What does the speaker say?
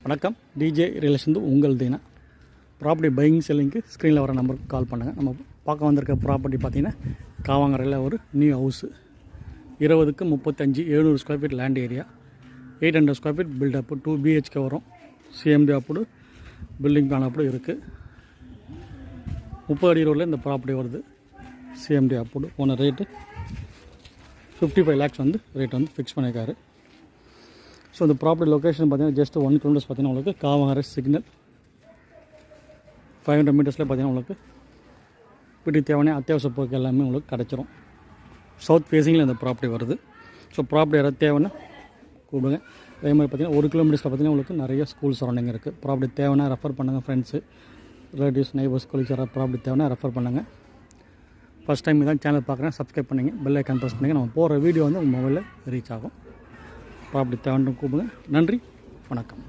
வணக்கம். DJ relation உங்கள் Dheena. Property buying செல்லிங்க்கு ஸ்க்ரீனில் வர நம்பருக்கு கால் பண்ணுங்கள். நம்ம பார்க்க வந்திருக்க ப்ராப்பர்ட்டி பார்த்திங்கன்னா காவாங்கரையில் ஒரு நியூ ஹவுஸு 20க்கு 35 700 square feet land area, 800 square feet buildup, 2 BHK வரும். CMD approved, building plan approve இருக்குது. 30 அடி ரோடில் இந்த ப்ராப்பர்ட்டி வருது. CMD அப்ரூவ்டு. போன ரேட்டு 55 lakhs வந்து ரேட் வந்து ஃபிக்ஸ் பண்ணியிருக்காரு. ஸோ இந்த ப்ராப்பர்ட்டி லொக்கேஷன் பார்த்தீங்கன்னா ஜஸ்ட் 1 kilometers பார்த்தீங்கன்னா உங்களுக்கு காவாங்கரை சிக்னல். 500 மீட்டர்ஸில் பார்த்தீங்கன்னா உங்களுக்கு வீட்டுக்கு தேவையான அத்தியாவசிய பொருட்கள் எல்லாமே உங்களுக்கு கிடச்சிரும். சவுத் ஃபேஸிங்கில் இந்த ப்ராப்பர்ட்டி வருது. ஸோ ப்ராப்பர்ட்டி யாராவது தேவைன்னா கூப்பிடுங்க. அதே மாதிரி பார்த்தீங்கன்னா 1 kilometers பார்த்தீங்கன்னா உங்களுக்கு நிறைய ஸ்கூல் சரௌண்டிங் இருக்குது. ப்ராப்பர்ட்டி தேவைன்னா ரெஃபர் பண்ணுங்கள். ஃப்ரெண்ட்ஸு, ரிலேட்டிவ்ஸ், நெய்பர்ஸ், கொலீக்ஸ் யாராவது ப்ராப்பர்ட்டி தேவைன்னா ரெஃபர் பண்ணுங்கள். ஃபஸ்ட் டைம் இதான் சேனல் பார்க்குறேன், சப்ஸ்கிரைப் பண்ணிங்க, பெல் ஐக்கான் ப்ரெஸ் பண்ணிங்க. நம்ம போகிற வீடியோ வந்து உங்கள் மொபைலில் ரீச் ஆகும். ப்ராப்பர்ட்டி தேவைன்னு கூப்பிடுங்க. நன்றி, வணக்கம்.